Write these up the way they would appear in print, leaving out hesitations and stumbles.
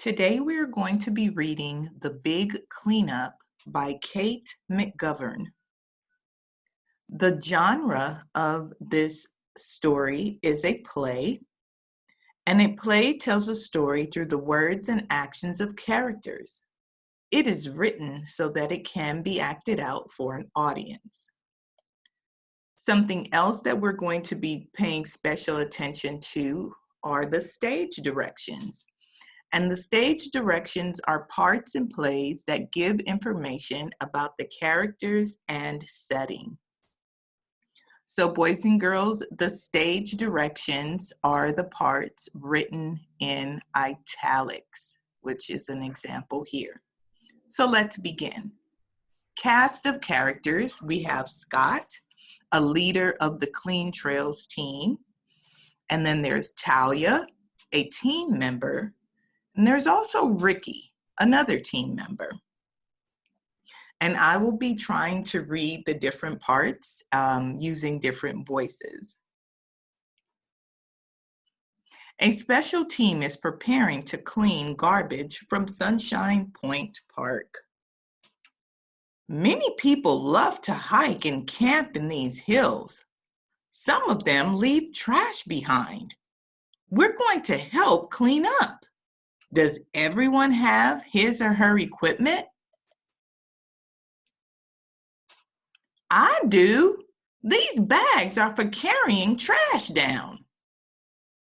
Today we are going to be reading The Big Cleanup by Kate McGovern. The genre of this story is a play, and a play tells a story through the words and actions of characters. It is written so that it can be acted out for an audience. Something else that we're going to be paying special attention to are the stage directions. And the stage directions are parts in plays that give information about the characters and setting. So boys and girls, the stage directions are the parts written in italics, which is an example here. So let's begin. Cast of characters, we have Scott, a leader of the Clean Trails team. And then there's Talia, a team member. And there's also Ricky, another team member. And I will be trying to read the different parts using different voices. A special team is preparing to clean garbage from Sunshine Point Park. Many people love to hike and camp in these hills. Some of them leave trash behind. We're going to help clean up. Does everyone have his or her equipment? I do. These bags are for carrying trash down.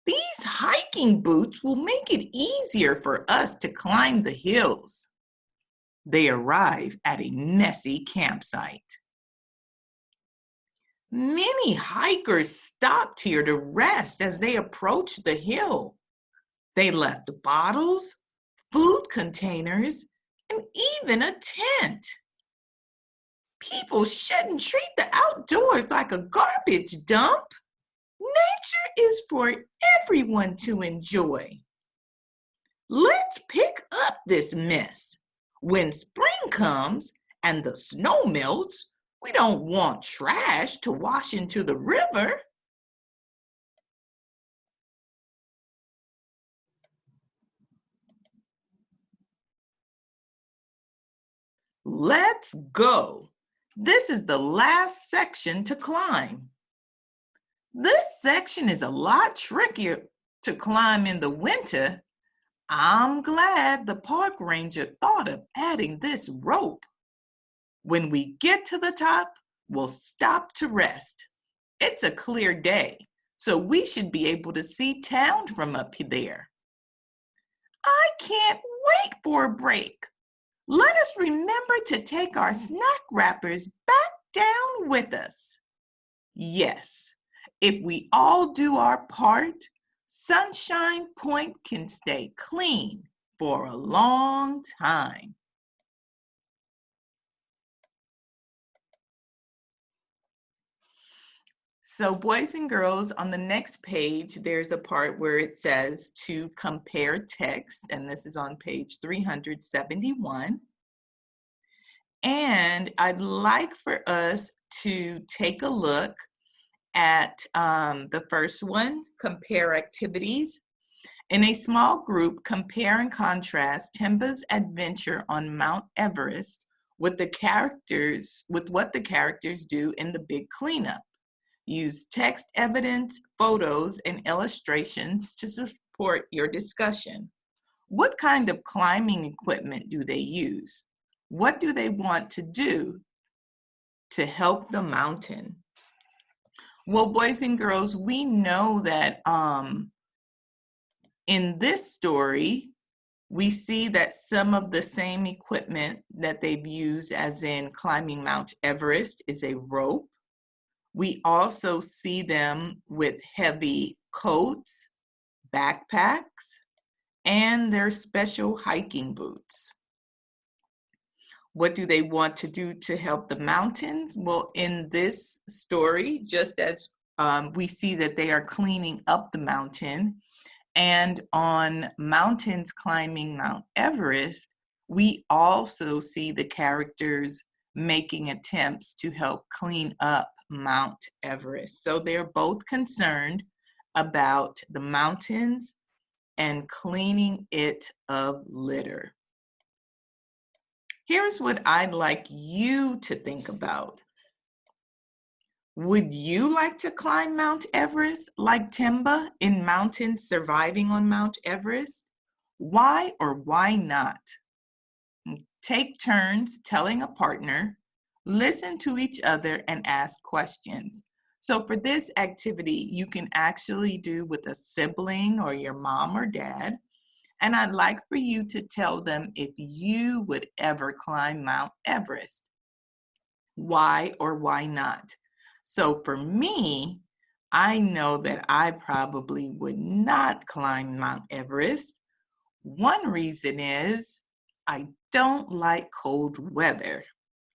These hiking boots will make it easier for us to climb the hills. They arrive at a messy campsite. Many hikers stopped here to rest as they approached the hill. They left bottles, food containers, and even a tent. People shouldn't treat the outdoors like a garbage dump. Nature is for everyone to enjoy. Let's pick up this mess. When spring comes and the snow melts, we don't want trash to wash into the river. Let's go. This is the last section to climb. This section is a lot trickier to climb in the winter. I'm glad the park ranger thought of adding this rope. When we get to the top, we'll stop to rest. It's a clear day, so we should be able to see town from up there. I can't wait for a break. Let us remember to take our snack wrappers back down with us. Yes, if we all do our part, Sunshine Point can stay clean for a long time. So boys and girls, on the next page, there's a part where it says to compare text, and this is on page 371. And I'd like for us to take a look at the first one, compare activities. In a small group, compare and contrast Timba's adventure on Mount Everest with what the characters do in the big cleanup. Use text evidence, photos, and illustrations to support your discussion. What kind of climbing equipment do they use? What do they want to do to help the mountain? Well, boys and girls, we know that in this story, we see that some of the same equipment that they've used as in climbing Mount Everest is a rope. We also see them with heavy coats, backpacks, and their special hiking boots. What do they want to do to help the mountains? Well, in this story, just as we see that they are cleaning up the mountain, and on mountains climbing Mount Everest, we also see the characters making attempts to help clean up Mount Everest. So they're both concerned about the mountains and cleaning it of litter. Here's what I'd like you to think about. Would you like to climb Mount Everest like Temba in Mountains Surviving on Mount Everest? Why or why not? Take turns telling a partner, listen to each other, and ask questions. So for this activity, you can actually do with a sibling or your mom or dad. And I'd like for you to tell them if you would ever climb Mount Everest. Why or why not? So for me, I know that I probably would not climb Mount Everest. One reason is I don't like cold weather.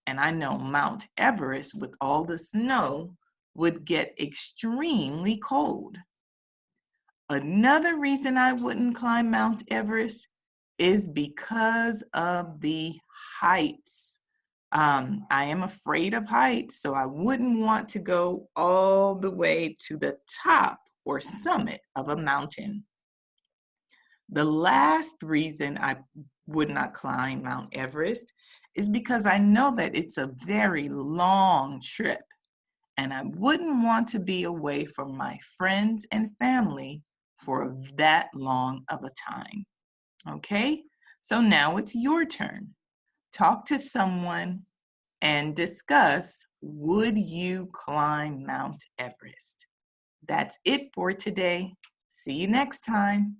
And I know Mount Everest with all the snow would get extremely cold. Another reason I wouldn't climb Mount Everest is because of the heights. I am afraid of heights, so I wouldn't want to go all the way to the top or summit of a mountain. The last reason I would not climb Mount Everest is because I know that it's a very long trip, and I wouldn't want to be away from my friends and family for that long of a time. Okay? So now it's your turn. Talk to someone and discuss, would you climb Mount Everest? That's it for today. See you next time.